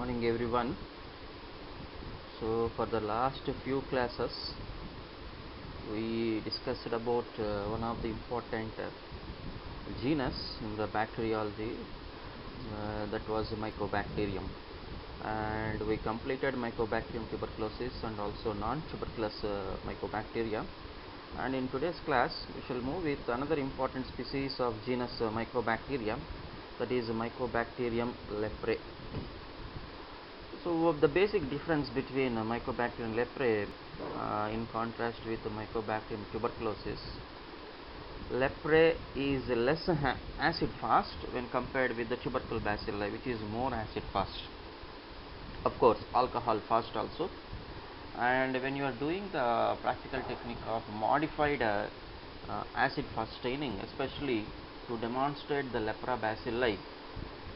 morning everyone. So for the last few classes we discussed about one of the important genus in the bacteriology, that was Mycobacterium, and we completed Mycobacterium tuberculosis and also non-tuberculous Mycobacteria. And in today's class we shall move with another important species of genus Mycobacterium, that is Mycobacterium leprae. So the basic difference between Mycobacterium leprae in contrast with Mycobacterium tuberculosis, leprae is less acid fast when compared with the tubercle bacilli, which is more acid fast. Of course, alcohol fast also. And when you are doing the practical technique of modified acid fast staining, especially to demonstrate the lepra bacilli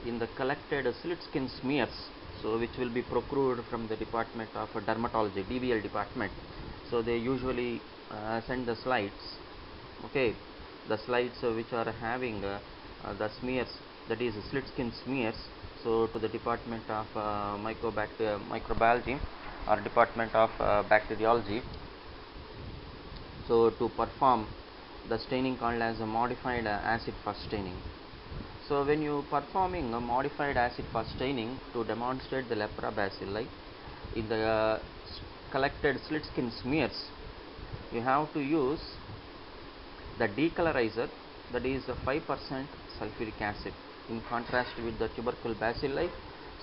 in the collected slit skin smears, so which will be procured from the department of dermatology, DBL department. So they usually send the slides, okay, the slides which are having the smears, that is slit skin smears, so to the department of microbiology or department of bacteriology, so to perform the staining called as a modified acid fast staining. So when you performing a modified acid fast staining to demonstrate the lepra bacilli in the collected slit skin smears, you have to use the decolorizer, that is 5% sulfuric acid, in contrast with the tubercle bacilli.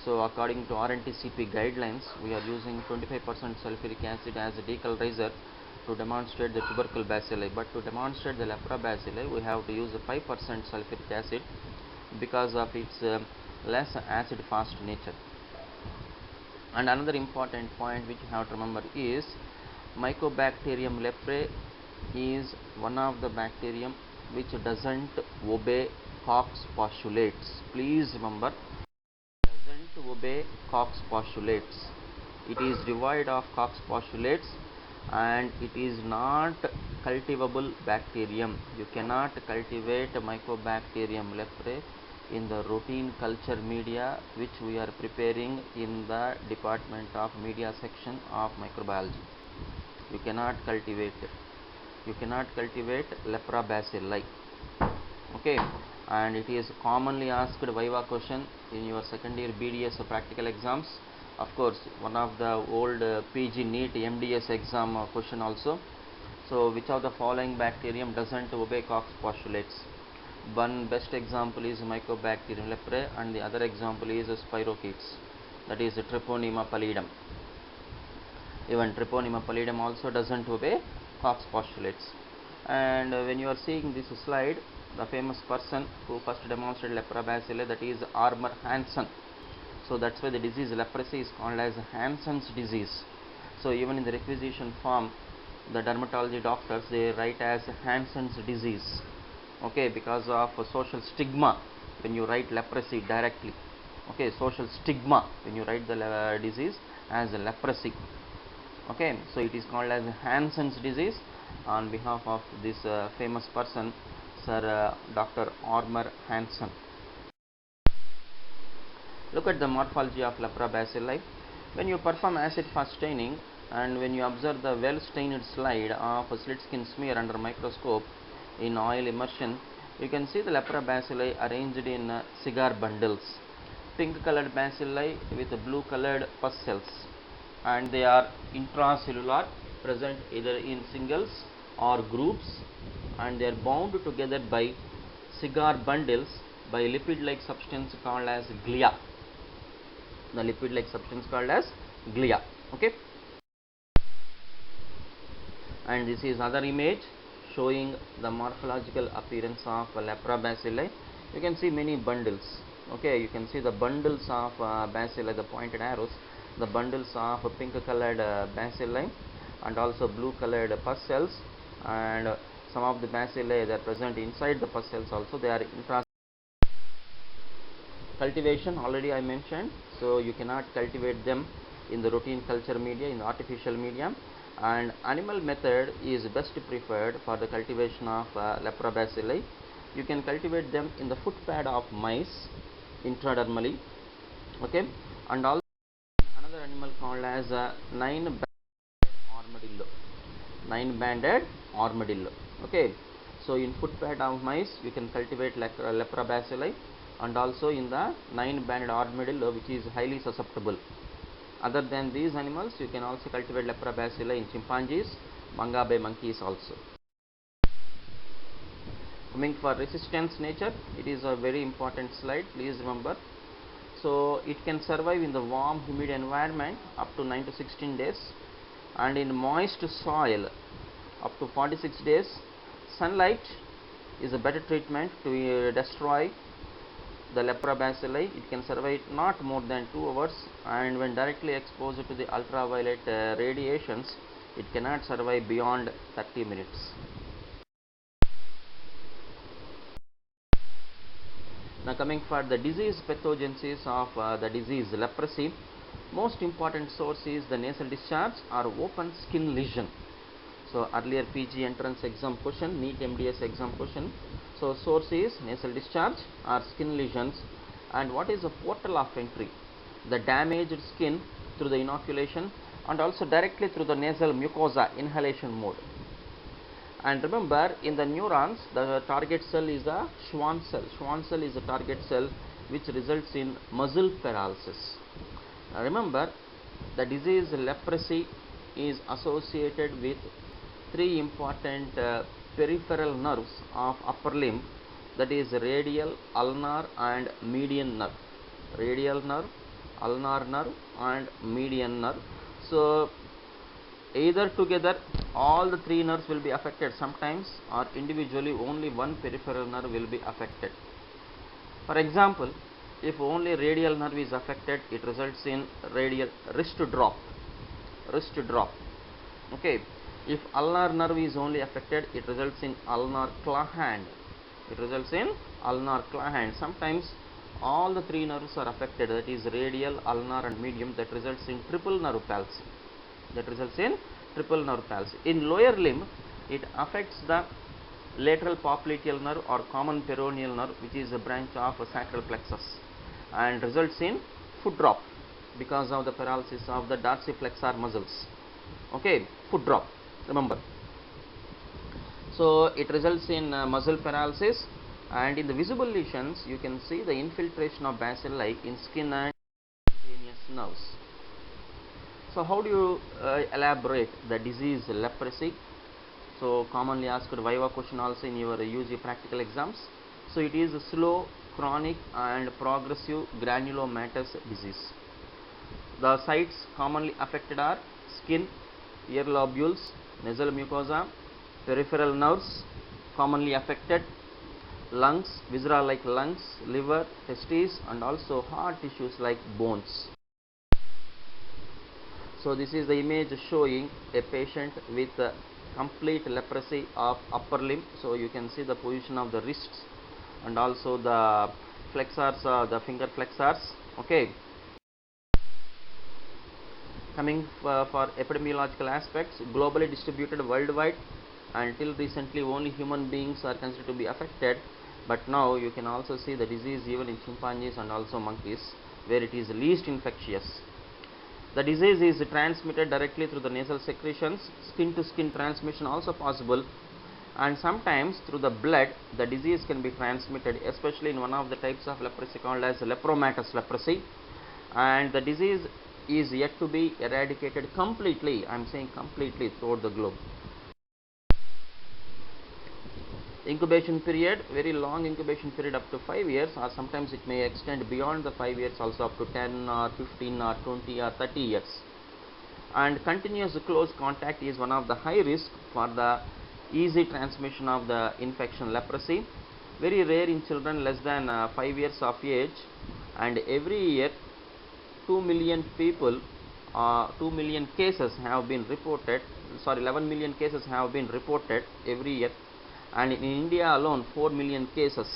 So according to RNTCP guidelines, we are using 25% sulfuric acid as a decolorizer to demonstrate the tubercle bacilli, but to demonstrate the lepra bacilli we have to use 5% sulfuric acid because of its less acid fast nature. And another important point which you have to remember is Mycobacterium leprae is one of the bacterium which doesn't obey Koch postulates. Please remember, doesn't obey Koch postulates. It is devoid of Koch postulates and it is not cultivable bacterium. You cannot cultivate Mycobacterium leprae in the routine culture media which we are preparing in the department of media section of microbiology. You cannot cultivate lepra bacilli, okay. And it is commonly asked viva question in your second year BDS practical exams. Of course, one of the old PG NEET MDS exam question also. So which of the following bacterium doesn't obey Koch postulates? One best example is Mycobacterium leprae and the other example is spirochetes, that is Treponema pallidum. Even Treponema pallidum also doesn't obey Koch postulates. And when you are seeing this slide, the famous person who first demonstrated lepra bacilli, that is Armor Hansen. So that's why the disease leprosy is called as Hansen's disease. So even in the requisition form, the dermatology doctors, they write as Hansen's disease, okay, because of social stigma when you write leprosy directly, okay, social stigma when you write the disease as leprosy, okay. So it is called as Hansen's disease on behalf of this famous person, Sir Dr. Armor Hansen. Look at the morphology of lepra bacilli. When you perform acid fast staining and when you observe the well stained slide of a slit skin smear under microscope in oil immersion, you can see the lepra bacilli arranged in cigar bundles, pink colored bacilli with blue colored pus cells, and they are intracellular, present either in singles or groups, and they are bound together by cigar bundles by lipid like substance called as glia, the lipid like substance called as glia, okay. And this is other image showing the morphological appearance of lepra bacilli. You can see many bundles, okay. You can see the bundles of bacilli, the pointed arrows, the bundles of pink colored bacilli and also blue colored pus cells, and some of the bacilli, they are present inside the pus cells also. They are cultivation already I mentioned, so you cannot cultivate them in the routine culture media, in the artificial media, and animal method is best preferred for the cultivation of lepra bacilli. You can cultivate them in the foot pad of mice intradermally, okay, and also called as a armadillo. Nine-banded armadillo. Okay, so in footpad of mice you can cultivate lepra bacilli, and also in the nine-banded armadillo, which is highly susceptible. Other than these animals, you can also cultivate lepra bacilli in chimpanzees, mangabe monkeys also. Coming for resistance nature, it is a very important slide, please remember. So it can survive in the warm humid environment up to 9 to 16 days, and in moist soil up to 46 days. Sunlight is a better treatment to destroy the lepra bacilli. It can survive not more than 2 hours, and when directly exposed to the ultraviolet radiations, it cannot survive beyond 30 minutes. Now coming for the disease pathogenesis of the disease leprosy, most important source is the nasal discharge or open skin lesion. So earlier PG entrance exam question, NEET MDS exam question. So source is nasal discharge or skin lesions. And what is the portal of entry? The damaged skin through the inoculation, and also directly through the nasal mucosa inhalation mode. And remember, in the neurons, the target cell is the Schwann cell. Schwann cell is the target cell which results in muscle paralysis. Now remember, the disease leprosy is associated with 3 important peripheral nerves of upper limb, that is radial, ulnar and median nerve. Radial nerve, ulnar nerve and median nerve. So either together all the 3 nerves will be affected sometimes, or individually only one peripheral nerve will be affected. For example, if only radial nerve is affected, it results in radial wrist drop. Okay. If ulnar nerve is only affected, it results in ulnar claw hand. Sometimes all the 3 nerves are affected, that is radial, ulnar and medium, that results in triple nerve palsy. In lower limb, it affects the lateral popliteal nerve or common peroneal nerve, which is a branch of sacral plexus, and results in foot drop because of the paralysis of the dorsiflexor muscles. Okay, foot drop, remember. So it results in muscle paralysis, and in the visible lesions you can see the infiltration of bacilli in skin and cutaneous nerves. So how do you elaborate the disease leprosy? So commonly asked viva question also in your UG practical exams. So it is a slow, chronic and progressive granulomatous disease. The sites commonly affected are skin, ear lobules, nasal mucosa, peripheral nerves commonly affected, lungs, viscera like lungs, liver, testes, and also hard tissues like bones. So this is the image showing a patient with complete leprosy of upper limb. So you can see the position of the wrists and also the flexors, the finger flexors. Okay. Coming for epidemiological aspects, globally distributed worldwide. Until recently only human beings are considered to be affected, but now you can also see the disease even in chimpanzees and also monkeys, where it is least infectious. The disease is transmitted directly through the nasal secretions, skin to skin transmission also possible, and sometimes through the blood the disease can be transmitted, especially in one of the types of leprosy called as lepromatous leprosy, and the disease is yet to be eradicated completely. I am saying completely throughout the globe. Incubation period, very long incubation period up to 5 years, or sometimes it may extend beyond the 5 years also up to 10 or 15 or 20 or 30 years. And continuous close contact is one of the high risk for the easy transmission of the infection leprosy. Very rare in children less than 5 years of age, and every year 2 million people, 2 million cases have been reported, 11 million cases have been reported every year. And in India alone 4 million cases.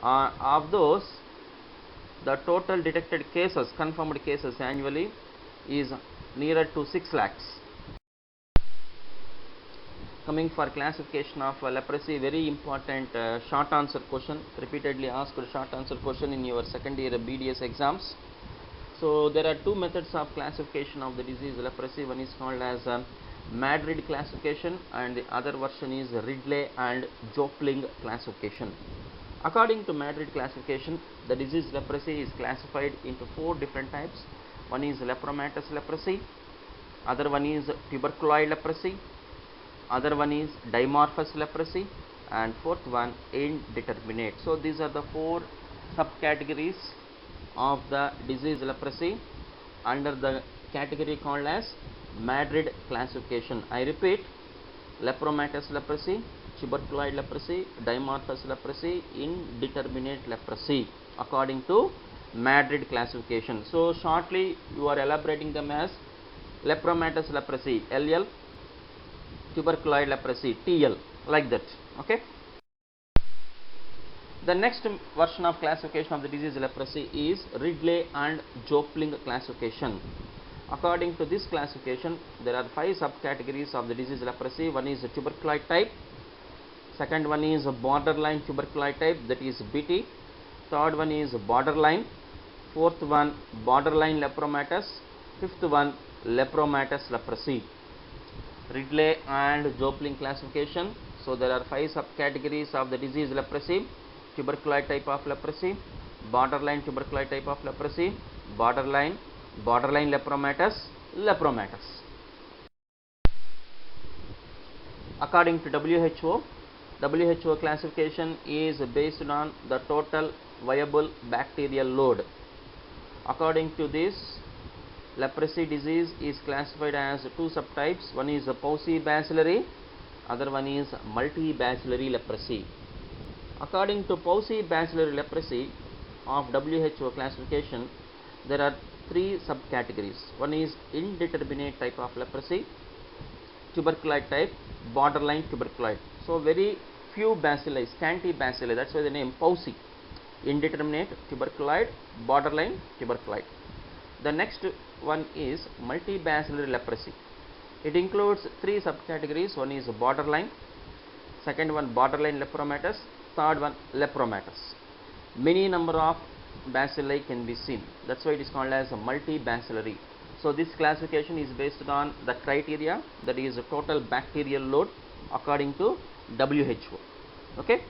Of those, the total detected cases, confirmed cases annually is nearer to 6 lakhs. Coming for classification of leprosy, very important short answer question, repeatedly asked short answer question in your second year BDS exams. So there are two methods of classification of the disease leprosy. One is called as Madrid classification, and the other version is Ridley and Jopling classification. According to Madrid classification, the disease leprosy is classified into four different types. One is lepromatous leprosy, other one is tuberculoid leprosy, other one is dimorphous leprosy, and fourth one indeterminate. So these are the four subcategories of the disease leprosy under the category called as Madrid classification. I repeat: lepromatous leprosy, tuberculoid leprosy, dimorphous leprosy, indeterminate leprosy according to Madrid classification. So shortly you are elaborating them as lepromatous leprosy LL, tuberculoid leprosy TL, like that. Okay. The next version of classification of the disease leprosy is Ridley and Jopling classification. According to this classification, there are 5 subcategories of the disease leprosy. One is tuberculoid type, second one is borderline tuberculoid type, that is BT, third one is borderline, fourth one borderline lepromatous, fifth one lepromatous leprosy. Ridley and Jopling classification. So there are 5 subcategories of the disease leprosy: tuberculoid type of leprosy, borderline tuberculoid type of leprosy, borderline lepromatous, lepromatous. According to WHO classification is based on the total viable bacterial load. According to this, leprosy disease is classified as 2 subtypes. One is paucibacillary, other one is multibacillary leprosy. According to paucibacillary leprosy of WHO classification, there are 3 subcategories. One is indeterminate type of leprosy, tuberculoid type, borderline tuberculoid. So very few bacilli, scanty bacilli, that's why the name pauci. Indeterminate tuberculoid, borderline tuberculoid. The next one is multibacillary leprosy. It includes 3 subcategories. One is borderline, second one borderline lepromatous, third one lepromatous. Many number of bacilli can be seen, that's why it is called as multibacillary. So this classification is based on the criteria, that is total bacterial load according to WHO. Okay.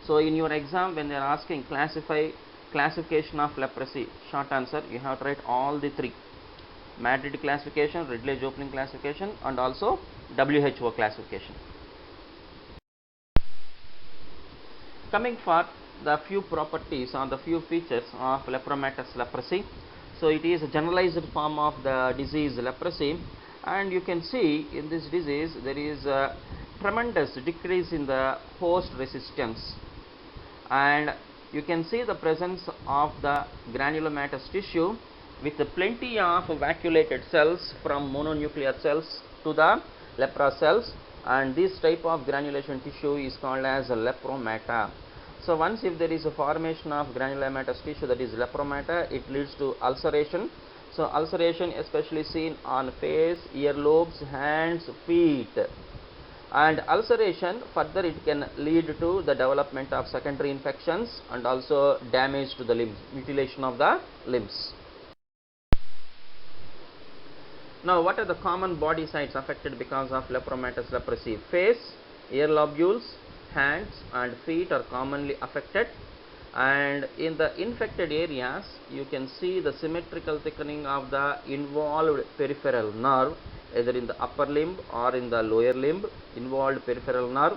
So in your exam, when they are asking classification of leprosy, short answer you have to write all the 3: Madrid classification, Ridley Jopling classification, and also WHO classification. Coming for the few properties or the few features of lepromatous leprosy. So it is a generalized form of the disease leprosy, and you can see in this disease there is a tremendous decrease in the host resistance, and you can see the presence of the granulomatous tissue with plenty of vacuolated cells from mononuclear cells to the lepra cells, and this type of granulation tissue is called as lepromata. So once if there is a formation of granulomatous tissue, that is lepromata, it leads to ulceration. So ulceration especially seen on face, earlobes, hands, feet. And ulceration further it can lead to the development of secondary infections and also damage to the limbs, mutilation of the limbs. Now what are the common body sites affected because of lepromatous leprosy? Face, ear lobules, hands and feet are commonly affected, and in the infected areas you can see the symmetrical thickening of the involved peripheral nerve, either in the upper limb or in the lower limb, involved peripheral nerve,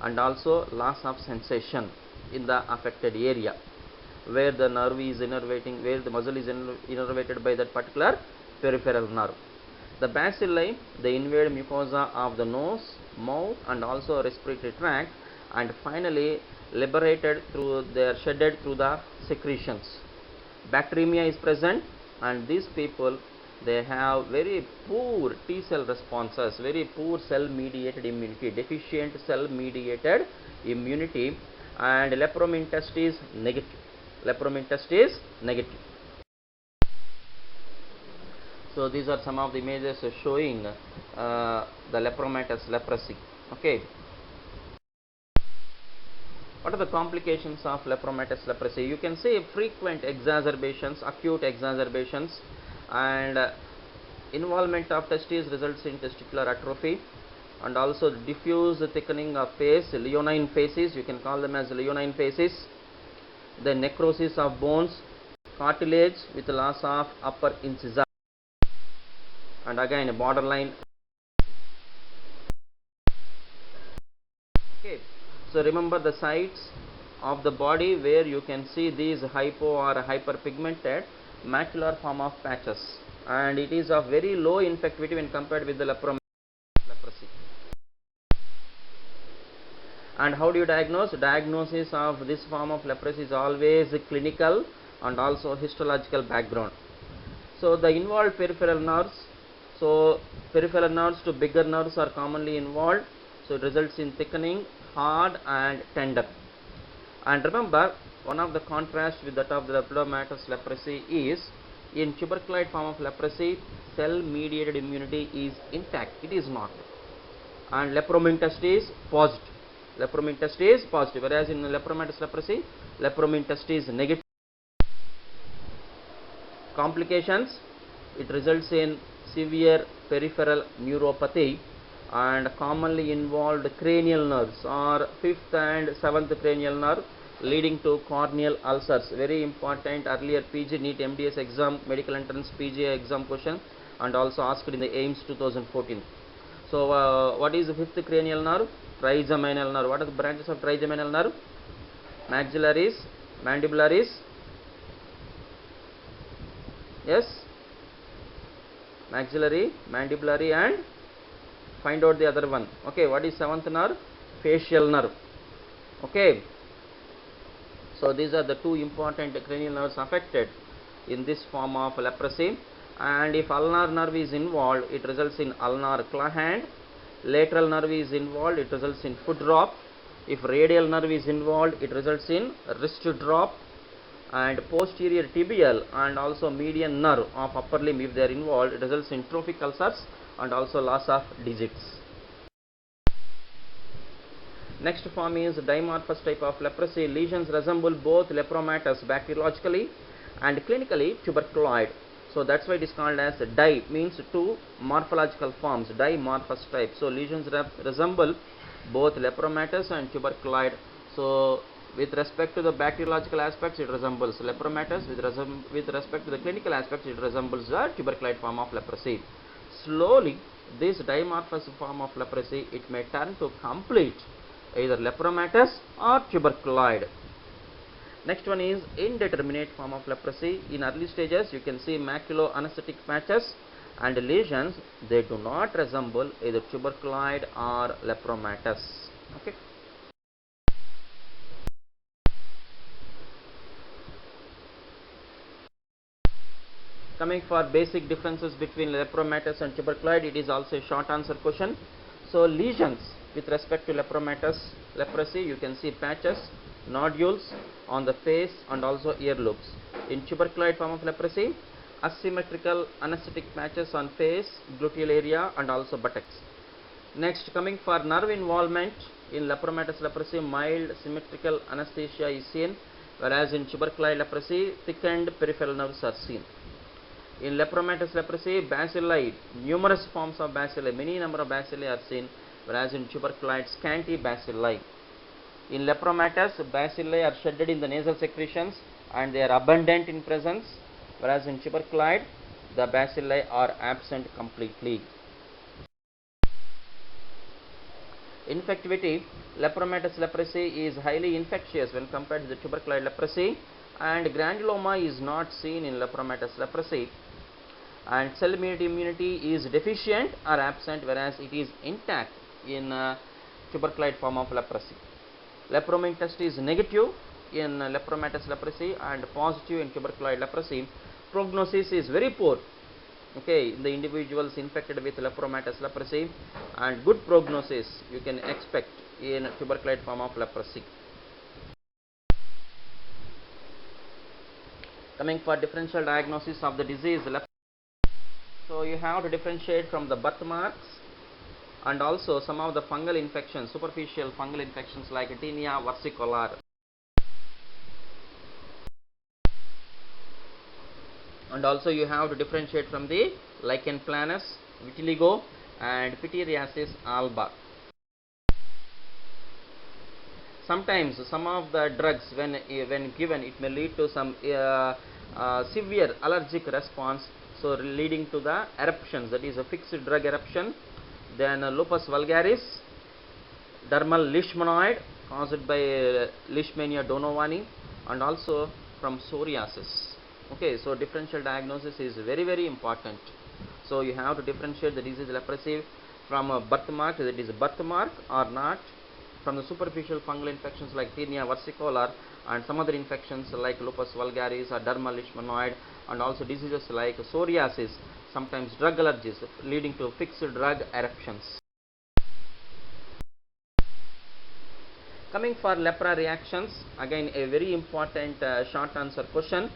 and also loss of sensation in the affected area where the nerve is innervating, where the muscle is innervated by that particular peripheral nerve. The bacilli, they invade mucosa of the nose, mouth and also respiratory tract, and finally liberated through, they are shedded through the secretions. Bacteremia is present, and these people, they have very poor T cell responses, very poor cell mediated immunity, deficient cell mediated immunity, and lepromin test is negative. Lepromin test is negative. So these are some of the images showing the lepromatous leprosy. Okay. What are the complications of lepromatous leprosy? You can see frequent exacerbations, acute exacerbations, and involvement of testes results in testicular atrophy, and also diffuse thickening of face, leonine faces, you can call them as leonine faces, then necrosis of bones, cartilage with loss of upper incisor, and again borderline. Okay, so remember the sites of the body where you can see these hypo or hyperpigmented macular form of patches, and it is of very low infectivity when compared with the leprosy. And how do you diagnose? Diagnosis of this form of leprosy is always clinical and also histological background. So the involved peripheral nerves, so peripheral nerves to bigger nerves are commonly involved, so it results in thickening, hard and tender. And remember, one of the contrasts with that of the lepromatous leprosy is, in tuberculoid form of leprosy, cell mediated immunity is intact, it is not, and lepromin test is positive. Lepromin test is positive, whereas in lepromatous leprosy, lepromin test is negative. Complications, it results in severe peripheral neuropathy and commonly involved cranial nerves or 5th and 7th cranial nerve, leading to corneal ulcers. Very important, earlier PG NEET MDS exam, medical entrance PG exam question, and also asked in the AIMS 2014. So what is the 5th cranial nerve? Trigeminal nerve. What are the branches of trigeminal nerve? Maxillaris, mandibularis, yes, maxillary, mandibulary, and find out the other one. Okay, what is 7th nerve? Facial nerve. Okay, so these are the two important cranial nerves affected in this form of leprosy. And if ulnar nerve is involved, it results in ulnar claw hand. Lateral nerve is involved, it results in foot drop. If radial nerve is involved, it results in wrist drop. And posterior tibial and also median nerve of upper limb, if they are involved, it results in trophic ulcers and also loss of digits. Next form is dimorphous type of leprosy. Lesions resemble both lepromatous bacteriologically and clinically tuberculoid. So that's why it is called as di, means two morphological forms, dimorphous type. So lesions resemble both lepromatous and tuberculoid. So with respect to the bacteriological aspects, it resembles lepromatous. With respect to the clinical aspects, it resembles the tuberculoid form of leprosy. Slowly, this dimorphous form of leprosy, it may turn to complete either lepromatous or tuberculoid. Next one is indeterminate form of leprosy. In early stages, you can see maculoanesthetic patches and lesions. They do not resemble either tuberculoid or lepromatous. Okay. Coming for basic differences between lepromatous and tuberculoid, it is also a short answer question. So lesions with respect to lepromatous leprosy, you can see patches, nodules on the face and also ear lobes. In tuberculoid form of leprosy, asymmetrical anesthetic patches on face, gluteal area and also buttocks. Next, coming for nerve involvement, in lepromatous leprosy, mild symmetrical anesthesia is seen, whereas in tuberculoid leprosy, thickened peripheral nerves are seen. In lepromatous leprosy, bacilli, numerous forms of bacilli, many number of bacilli are seen, whereas in tuberculoid, scanty bacilli. In lepromatous, bacilli are shedded in the nasal secretions and they are abundant in presence, whereas in tuberculoid, the bacilli are absent completely. Infectivity, lepromatous leprosy is highly infectious when compared to the tuberculoid leprosy, and granuloma is not seen in lepromatous leprosy, and cell mediated immunity is deficient or absent, whereas it is intact in tuberculoid form of leprosy. Lepromin test is negative in lepromatous leprosy and positive in tuberculoid leprosy. Prognosis is very poor, okay, in the individuals infected with lepromatous leprosy, and good prognosis you can expect in tuberculoid form of leprosy. Coming for differential diagnosis of the disease, so you have to differentiate from the birthmarks and also some of the fungal infections, superficial fungal infections like Tinea versicolor. And also you have to differentiate from the lichen planus, vitiligo and pityriasis alba. Sometimes some of the drugs when given, it may lead to some severe allergic response, so leading to the eruptions, that is a fixed drug eruption. Then lupus vulgaris, dermal leishmanoid caused by Leishmania donovani, and also from psoriasis. Okay, so differential diagnosis is very important. So you have to differentiate the disease leprosy from a birthmark, that is a birthmark or not, from the superficial fungal infections like Tinea versicolor and some other infections like lupus vulgaris or dermal leishmanoid, and also diseases like psoriasis, sometimes drug allergies leading to fixed drug eruptions. Coming for lepra reactions, again a very important short answer question.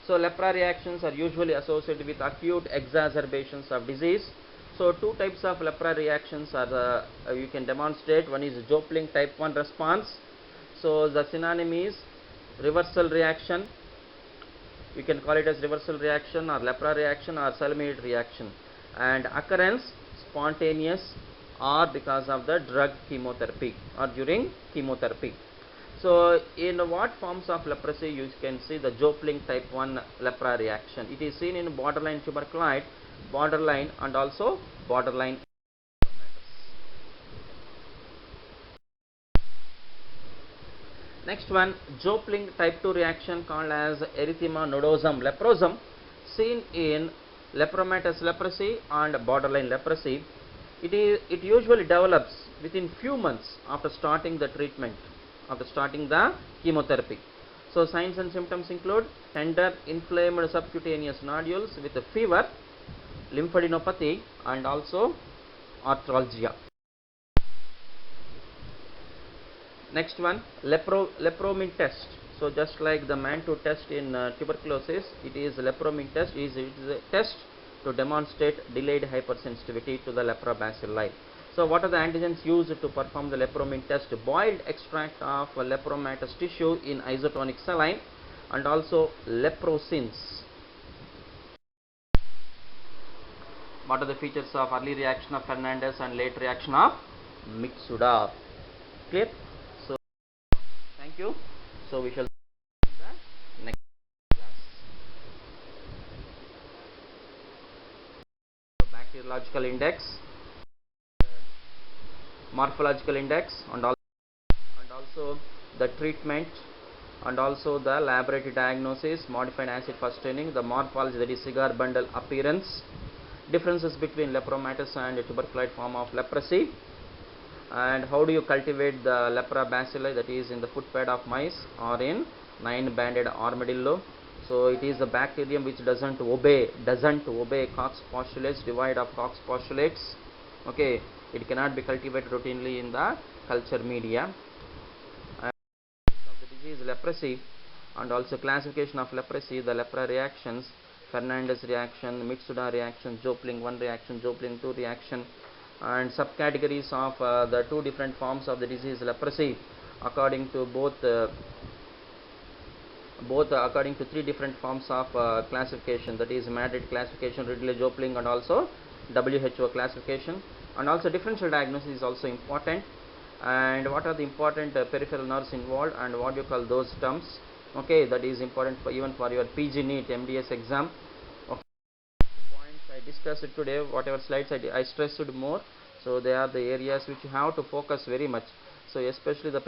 So lepra reactions are usually associated with acute exacerbations of disease. So two types of lepra reactions are you can demonstrate. One is Jopling type 1 response. So the synonym is reversal reaction. You can call it as reversal reaction or lepra reaction or Salamide reaction, and occurrence spontaneous or because of the drug chemotherapy or during chemotherapy. So in what forms of leprosy you can see the Jopling type 1 lepra reaction? It is seen in borderline tuberculoid, borderline and also borderline. Next one, Jopling type 2 reaction called as erythema nodosum leprosum, seen in lepromatous leprosy and borderline leprosy. It usually develops within few months after starting the treatment, after starting the chemotherapy. So signs and symptoms include tender inflamed subcutaneous nodules with a fever, lymphadenopathy and also arthralgia. Next one, lepromin test. So just like the Mantoux test in tuberculosis, it is lepromin test. It is a test to demonstrate delayed hypersensitivity to the lepra bacilli. So what are the antigens used to perform the lepromin test? Boiled extract of lepromatous tissue in isotonic saline and also leprosins. What are the features of early reaction of Fernandez and late reaction of Mitsuda? Clear? So thank you. So we shall see in the next class. So bacteriological index, morphological index, and also the treatment, and also the laboratory diagnosis, modified acid fast staining, the morphology, that is cigar bundle appearance, differences between lepromatous and tuberculoid form of leprosy, and how do you cultivate the lepra bacilli, that is in the footpad of mice or in 9-banded armadillo. So it is a bacterium which doesn't obey Koch's postulates, divide of Koch's postulates. Okay, it cannot be cultivated routinely in the culture media. And of the disease leprosy, and also classification of leprosy, the lepra reactions, Fernandez reaction, Mitsuda reaction, Jopling 1 reaction, Jopling 2 reaction, and subcategories of the two different forms of the disease leprosy according to according to three different forms of classification, that is Madrid classification, Ridley Jopling, and also WHO classification. And also differential diagnosis is also important, and what are the important peripheral nerves involved and what you call those terms. Okay, that is important for even for your PG NEET MDS exam. Okay, points I discussed today, whatever slides I stressed more, so they are the areas which you have to focus very much. So especially the